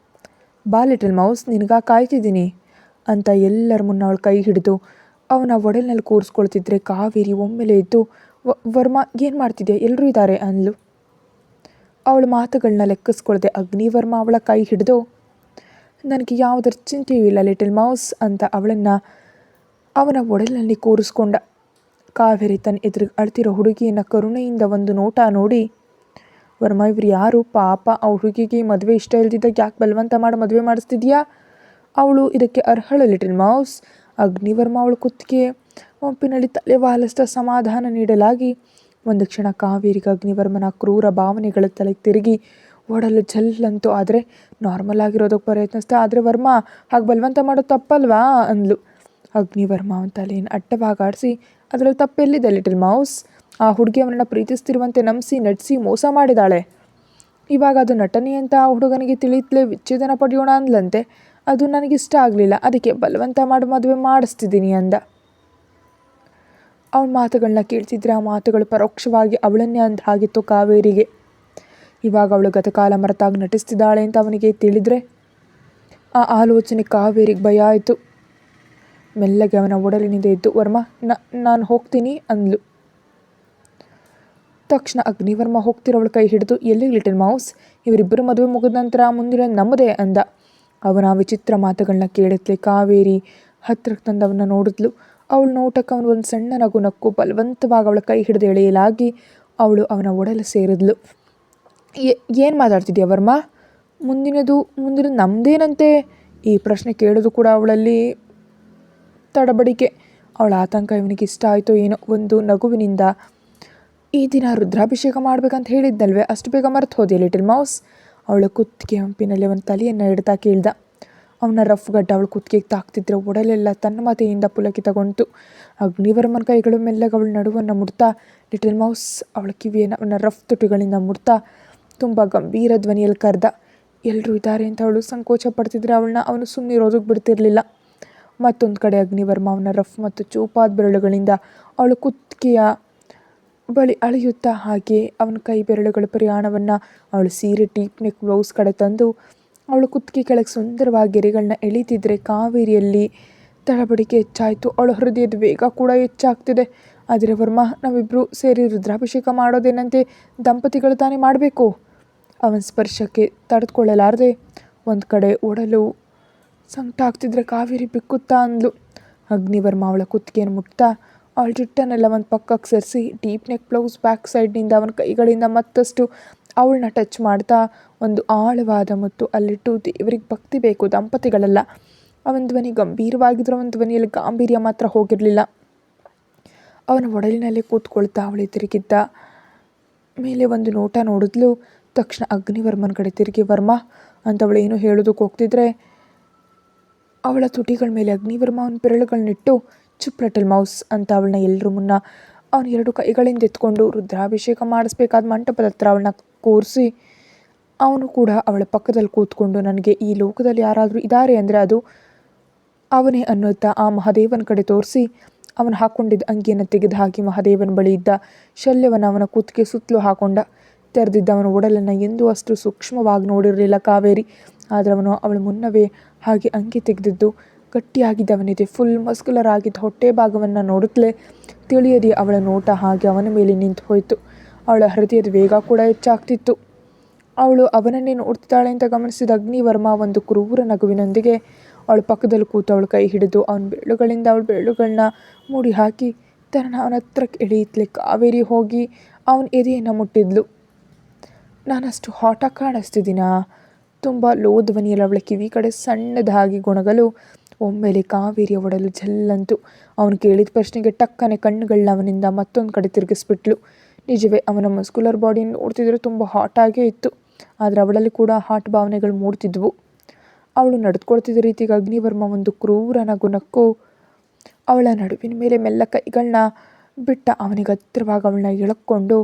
ಬಾ ಲಿಟಲ್ ಮೌಸ್, ನಿನಗ ಕಾಯ್ತಿದ್ದೀನಿ ಅಂತ ಎಲ್ಲರ ಮುನ್ನ ಅವಳು ಕೈ ಹಿಡಿದು ಅವನ ಒಡಲಿನಲ್ಲಿ ಕೂರಿಸ್ಕೊಳ್ತಿದ್ರೆ ಕಾವೇರಿ ಒಮ್ಮೆಲೆ ಇದ್ದು, ವರ್ಮ ಏನು ಮಾಡ್ತಿದ್ದೆ, ಎಲ್ಲರೂ ಇದ್ದಾರೆ ಅಂದ್ಲು. ಅವಳ ಮಾತುಗಳನ್ನ ಲೆಕ್ಕಿಸ್ಕೊಳ್ದೆ ಅಗ್ನಿವರ್ಮ ಅವಳ ಕೈ ಹಿಡಿದು, ನನಗೆ ಯಾವುದರ ಚಿಂತೆಯೂ ಇಲ್ಲ ಲಿಟಲ್ ಮೌಸ್ ಅಂತ ಅವಳನ್ನು ಅವನ ಒಡಲಿನಲ್ಲಿ ಕೂರಿಸ್ಕೊಂಡ. ಕಾವೇರಿ ತನ್ನ ಎದುರಿಗೆ ಅಳ್ತಿರೋ ಹುಡುಗಿಯನ್ನು ಕರುಣೆಯಿಂದ ಒಂದು ನೋಟ ನೋಡಿ, ವರ್ಮ ಇವ್ರು ಯಾರು ಪಾಪ, ಆ ಹುಡುಗಿಗೆ ಮದುವೆ ಇಷ್ಟ ಇಲ್ದಿದ್ದಾಗ ಯಾಕೆ ಬಲವಂತ ಮಾಡಿ ಮದುವೆ ಮಾಡಿಸ್ತಿದ್ಯಾ, ಅವಳು ಇದಕ್ಕೆ ಅರ್ಹಳು ಲಿಟಲ್ ಮೌಸ್. ಅಗ್ನಿವರ್ಮ ಅವಳು ಕುತ್ತಿಗೆ ಒಂಪಿನಲ್ಲಿ ತಲೆ ವಾಲಿಸ್ತಾ ಸಮಾಧಾನ ನೀಡಲಾಗಿ ಒಂದು ಕ್ಷಣ ಕಾವೇರಿಗೆ ಅಗ್ನಿವರ್ಮನ ಕ್ರೂರ ಭಾವನೆಗಳ ತಲೆ ತಿರುಗಿ ಒಡಲು ಜಲ್ಲಂತು. ಆದರೆ ನಾರ್ಮಲ್ ಆಗಿರೋದಕ್ಕೆ ಪ್ರಯತ್ನಿಸ್ತಾ, ಆದರೆ ವರ್ಮ ಹಾಗೆ ಬಲವಂತ ಮಾಡೋದು ತಪ್ಪಲ್ವಾ ಅಂದ್ಲು. ಅಗ್ನಿವರ್ಮ ಅವನ ತಲೆಯನ್ನು ಅಡ್ಡವಾಗಾಡಿಸಿ, ಅದರಲ್ಲಿ ತಪ್ಪೆಲ್ಲಿದೆ ಲಿಟಲ್ ಮೌಸ್, ಆ ಹುಡುಗಿ ಅವನನ್ನು ಪ್ರೀತಿಸ್ತಿರುವಂತೆ ನಂಬಿಸಿ ನಟಿಸಿ ಮೋಸ ಮಾಡಿದಾಳೆ. ಇವಾಗ ಅದು ನಟನೆ ಅಂತ ಆ ಹುಡುಗನಿಗೆ ತಿಳಿತಲೇ ವಿಚ್ಛೇದನ ಪಡೆಯೋಣ ಅಂದ್ಲಂತೆ. ಅದು ನನಗಿಷ್ಟ ಆಗಲಿಲ್ಲ, ಅದಕ್ಕೆ ಬಲವಂತ ಮಾಡಿ ಮದುವೆ ಮಾಡಿಸ್ತಿದ್ದೀನಿ ಅಂದ. ಅವನ ಮಾತುಗಳನ್ನ ಕೇಳ್ತಿದ್ರೆ ಆ ಮಾತುಗಳು ಪರೋಕ್ಷವಾಗಿ ಅವಳನ್ನೇ ಅಂದ ಹಾಗಿತ್ತು ಕಾವೇರಿಗೆ. ಇವಾಗ ಅವಳು ಗತಕಾಲ ಮರೆತಾಗಿ ನಟಿಸ್ತಿದ್ದಾಳೆ ಅಂತ ಅವನಿಗೆ ತಿಳಿದ್ರೆ ಆ ಆಲೋಚನೆ ಕಾವೇರಿಗೆ ಭಯ ಆಯಿತು. ಮೆಲ್ಲಗೆ ಅವನ ಒಡಲಿನಿಂದ ಎದ್ದು, ವರ್ಮ ನಾನು ಹೋಗ್ತೀನಿ ಅಂದ್ಲು. ತಕ್ಷಣ ಅಗ್ನಿವರ್ಮ ಹೋಗ್ತಿರೋವಳ ಕೈ ಹಿಡಿದು, ಎಲ್ಲಿಗೆ ಲಿಟಲ್ ಮೌಸ್, ಇವರಿಬ್ಬರು ಮದುವೆ ಮುಗಿದ ನಂತರ ಮುಂದಿನ ನಮ್ಮದೇ ಅಂದ. ಅವನ ವಿಚಿತ್ರ ಮಾತುಗಳನ್ನ ಕೇಳುತ್ತಲೇ ಕಾವೇರಿ ಹತ್ತಿರಕ್ಕೆ ತಂದು ಅವನ್ನ ನೋಡಿದ್ಲು. ಅವಳು ನೋಟಕ್ಕೆ ಅವನು ಒಂದು ಸಣ್ಣ ನಗು ನಕ್ಕು ಬಲವಂತವಾಗಿ ಅವಳ ಕೈ ಹಿಡಿದು ಎಳೆಯಲಾಗಿ ಅವಳು ಅವನ ಒಡಲು ಸೇರಿದ್ಲು. ಏನು ಮಾತಾಡ್ತಿದ್ಯಾ ವರ್ಮ, ಮುಂದಿನದು ನಮ್ಮದೇನಂತೆ? ಈ ಪ್ರಶ್ನೆ ಕೇಳೋದು ಕೂಡ ಅವಳಲ್ಲಿ ತಡಬಡಿಕೆ. ಅವಳ ಆತಂಕ ಇವನಿಗೆ ಇಷ್ಟ ಆಯಿತು ಏನೋ ಒಂದು ನಗುವಿನಿಂದ. ಈ ದಿನ ರುದ್ರಾಭಿಷೇಕ ಮಾಡ್ಬೇಕಂತ ಹೇಳಿದ್ದಲ್ವೇ, ಅಷ್ಟು ಬೇಗ ಮರೆತು ಹೋದೆ ಲಿಟಲ್ ಮೌಸ್. ಅವಳ ಕುತ್ತಿಗೆ ಹಂಪಿನಲ್ಲಿ ಅವನ ತಲೆಯನ್ನು ಹಿಡ್ತಾ ಕೇಳ್ದ. ಅವನ ರಫ್ ಗಡ್ಡ ಅವಳ ಕುತ್ತಿಗೆಗೆ ತಾಕ್ತಿದ್ರೆ ಒಡಲೆಲ್ಲ ತನ್ಮತೆಯಿಂದ ಪುಲಕಿತಗೊಂತು. ಅಗ್ನಿವರ್ಮನ ಕೈಗಳು ಮೆಲ್ಲಗೆ ಅವಳ ನಡುವನ್ನು ಮುಡ್ತಾ ಲಿಟಲ್ ಮೌಸ್ ಅವಳ ಕಿವಿಯನ್ನು ಅವನ ರಫ್ ತುಟಿಗಳಿಂದ ಮುಡ್ತಾ ತುಂಬ ಗಂಭೀರ ಧ್ವನಿಯಲ್ಲಿ ಕರೆದ. ಎಲ್ಲರೂ ಇದ್ದಾರೆ ಅಂತ ಅವಳು ಸಂಕೋಚ ಪಡ್ತಿದ್ರೆ ಅವನು ಸುಮ್ಮನಿರೋದಕ್ಕೆ ಬಿಡ್ತಿರ್ಲಿಲ್ಲ. ಮತ್ತೊಂದು ಕಡೆ ಅಗ್ನಿವರ್ಮ ಅವನ ರಫ್ ಮತ್ತು ಚೂಪಾದ ಬೆರಳುಗಳಿಂದ ಅವಳು ಕುತ್ತಿಗೆಯ ಬಳಿ ಅಳೆಯುತ್ತಾ, ಹಾಗೆ ಅವನ ಕೈ ಬೆರಳುಗಳ ಪ್ರಯಾಣವನ್ನು ಅವಳು ಸೀರೆ ಡೀಪ್ ನೆಕ್ ಬ್ಲೌಸ್ ಕಡೆ ತಂದು ಅವಳು ಕುತ್ತಿಗೆ ಕೆಳಗೆ ಸುಂದರವಾಗಿ ಗೆರೆಗಳನ್ನ ಎಳೀತಿದ್ರೆ ಕಾವೇರಿಯಲ್ಲಿ ತಳಬಡಿಕೆ ಹೆಚ್ಚಾಯಿತು. ಅವಳ ಹೃದಯದ ವೇಗ ಕೂಡ ಹೆಚ್ಚಾಗ್ತಿದೆ. ಆದರೆ ವರ್ಮ, ನಾವಿಬ್ಬರು ಸೇರಿ ರುದ್ರಾಭಿಷೇಕ ಮಾಡೋದೇನಂತೆ, ದಂಪತಿಗಳು ತಾನೇ ಮಾಡಬೇಕು. ಅವನ ಸ್ಪರ್ಶಕ್ಕೆ ತಡೆದುಕೊಳ್ಳಲಾರದೆ ಒಂದು ಕಡೆ ಒಡಲು ಸಂಕಟ ಆಗ್ತಿದ್ರೆ ಕಾವೇರಿ ಬಿಕ್ಕುತ್ತಾ ಅಂದ್ಲು. ಅಗ್ನಿವರ್ಮ ಅವಳ ಕುತ್ತಿಗೆಯನ್ನು ಮುಟ್ತಾ ಅವಳ ಜುಟ್ಟನ್ನೆಲ್ಲ ಒಂದು ಪಕ್ಕಕ್ಕೆ ಸರಿಸಿ ಡೀಪ್ ನೆಕ್ ಬ್ಲೌಸ್ ಬ್ಯಾಕ್ ಸೈಡ್ನಿಂದ ಅವನ ಕೈಗಳಿಂದ ಮತ್ತಷ್ಟು ಅವಳನ್ನ ಟಚ್ ಮಾಡ್ತಾ ಒಂದು ಆಳವಾದ ಮತ್ತು ಅಲ್ಲಿಟ್ಟು, ದೇವರಿಗೆ ಭಕ್ತಿ ಬೇಕು, ದಂಪತಿಗಳಲ್ಲ. ಅವನ ಧ್ವನಿ ಗಂಭೀರವಾಗಿದ್ದರೂ ಅವನ ಧ್ವನಿಯಲ್ಲಿ ಗಾಂಭೀರ್ಯ ಮಾತ್ರ ಹೋಗಿರಲಿಲ್ಲ. ಅವನ ಒಡಲಿನಲ್ಲಿ ಕೂತ್ಕೊಳ್ತಾ ಅವಳು ತಿರುಗಿದ್ದ ಮೇಲೆ ಒಂದು ನೋಟ ನೋಡಿದ್ಲು. ತಕ್ಷಣ ಅಗ್ನಿವರ್ಮನ ಕಡೆ ತಿರುಗಿ, ವರ್ಮ ಅಂತ ಅವಳು ಏನೋ ಹೇಳೋದಕ್ಕೆ ಹೋಗ್ತಿದ್ರೆ ಅವಳ ತುಟಿಗಳ ಮೇಲೆ ಅಗ್ನಿವರ್ಮ ಅವನ ಬೆರಳುಗಳನ್ನಿಟ್ಟು, ಚುಪ್ ಲಿಟಲ್ ಮೌಸ್ ಅಂತ ಅವಳನ್ನ ಎಲ್ಲರೂ ಮುನ್ನ ಅವನ ಎರಡು ಕೈಗಳಿಂದ ಎತ್ಕೊಂಡು ರುದ್ರಾಭಿಷೇಕ ಮಾಡಿಸ್ಬೇಕಾದ ಮಂಟಪದ ಹತ್ರ ಅವಳನ್ನ ಕೂರಿಸಿ ಅವನು ಕೂಡ ಅವಳ ಪಕ್ಕದಲ್ಲಿ ಕೂತ್ಕೊಂಡು, ನನಗೆ ಈ ಲೋಕದಲ್ಲಿ ಯಾರಾದರೂ ಇದ್ದಾರೆ ಅಂದರೆ ಅದು ಅವನೇ ಅನ್ನುತ್ತಾ ಆ ಮಹಾದೇವನ ಕಡೆ ತೋರಿಸಿ ಅವನು ಹಾಕ್ಕೊಂಡಿದ್ದ ಅಂಗಿಯನ್ನು ತೆಗೆದು ಹಾಕಿ ಮಹಾದೇವನ ಬಳಿ ಇದ್ದ ಶಲ್ಯವನ್ನು ಅವನ ಕುತ್ತಿಗೆ ಸುತ್ತಲೂ ಹಾಕೊಂಡ. ತೆರೆದಿದ್ದ ಅವನ ಒಡಲನ್ನು ಎಂದೂ ಅಷ್ಟು ಸೂಕ್ಷ್ಮವಾಗಿ ನೋಡಿರಲಿಲ್ಲ ಕಾವೇರಿ. ಆದರೆ ಅವನು ಅವಳ ಮುನ್ನವೇ ಹಾಗೆ ಅಂಗಿ ತೆಗೆದಿದ್ದು ಗಟ್ಟಿಯಾಗಿದ್ದವನಿದೆ ಫುಲ್ ಮಸ್ಕ್ಯುಲರ್ ಆಗಿದ್ದ ಹೊಟ್ಟೆ ಭಾಗವನ್ನು ನೋಡುತ್ತಲೇ ತಿಳಿಯದೆ ಅವಳ ನೋಟ ಹಾಗೆ ಅವನ ಮೇಲೆ ನಿಂತು ಹೋಯಿತು. ಅವಳ ಹೃದಯದ ವೇಗ ಕೂಡ ಹೆಚ್ಚಾಗ್ತಿತ್ತು. ಅವಳು ಅವನನ್ನೇ ನೋಡ್ತಿದ್ದಾಳೆ ಅಂತ ಗಮನಿಸಿದ ಅಗ್ನಿವರ್ಮ ಒಂದು ಕ್ರೂರ ನಗುವಿನೊಂದಿಗೆ ಅವಳ ಪಕ್ಕದಲ್ಲಿ ಕೂತು ಅವಳ ಕೈ ಹಿಡಿದು ಅವನ ಬೆರಳುಗಳಿಂದ ಅವಳ ಬೆರಳುಗಳನ್ನ ಮೂಡಿ ಹಾಕಿ ಅವನ ಹತ್ರಕ್ಕೆ ಎಳೆಯುತ್ತಲೇ ಕಾವೇರಿ ಹೋಗಿ ಅವನ ಎದೆಯನ್ನು ಮುಟ್ಟಿದ್ಲು. ನಾನಷ್ಟು ಹಾಟಾಗಿ ಕಾಣಿಸ್ತಿದ್ದೀನಾ? ತುಂಬ ಲೋ ಧ್ವನಿಯಲ್ಲಿ ಅವಳ ಕಿವಿ ಕಡೆ ಸಣ್ಣದಾಗಿ ಗೊಣಗಲು ಒಮ್ಮೆಲೆ ಕಾವೇರಿಯ ಒಡಲು ಜಲ್ಲಂತು. ಅವನು ಕೇಳಿದ ಪ್ರಶ್ನೆಗೆ ಟಕ್ಕನೆ ಕಣ್ಣುಗಳನ್ನ ಅವನಿಂದ ಮತ್ತೊಂದು ಕಡೆ ತಿರುಗಿಸ್ಬಿಟ್ಲು. ನಿಜವೇ ಅವನ ಮಸ್ಕ್ಯುಲರ್ ಬಾಡಿಯನ್ನು ನೋಡ್ತಿದ್ರೆ ತುಂಬ ಹಾಟಾಗೇ ಇತ್ತು. ಆದರೆ ಅವಳಲ್ಲಿ ಕೂಡ ಹಾಟ್ ಭಾವನೆಗಳು ಮೂಡ್ತಿದ್ವು. ಅವಳು ನಡೆದುಕೊಳ್ತಿದ್ದ ರೀತಿಗೆ ಅಗ್ನಿವರ್ಮ ಒಂದು ಕ್ರೂರ ನಗು ನಕ್ಕು ಅವಳ ನಡುವಿನ ಮೇಲೆ ಮೆಲ್ಲ ಕೈಗಳನ್ನ ಬಿಟ್ಟ ಅವನಿಗೆ ಹತ್ತಿರವಾಗಿ ಅವಳನ್ನ ಎಳಕೊಂಡು,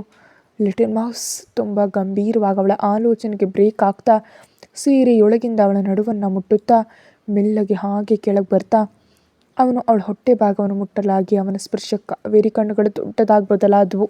ಲಿಟಲ್ ಮೌಸ್ ತುಂಬ ಗಂಭೀರವಾಗಿ ಅವಳ ಆಲೋಚನೆಗೆ ಬ್ರೇಕ್ ಆಗ್ತಾ ಸೀರೆಯೊಳಗಿಂದ ಅವಳ ನಡುವನ್ನು ಮುಟ್ಟುತ್ತಾ ಮೆಲ್ಲಗೆ ಹಾಗೆ ಕೆಳಗೆ ಬರ್ತಾ ಅವನು ಅವಳ ಹೊಟ್ಟೆ ಭಾಗವನ್ನು ಮುಟ್ಟಲಾಗಿ ಅವನ ಸ್ಪರ್ಶ ಕಾವೇರಿ ಕಣ್ಣುಗಳು ದೊಡ್ಡದಾಗಿ ಬದಲಾದವು.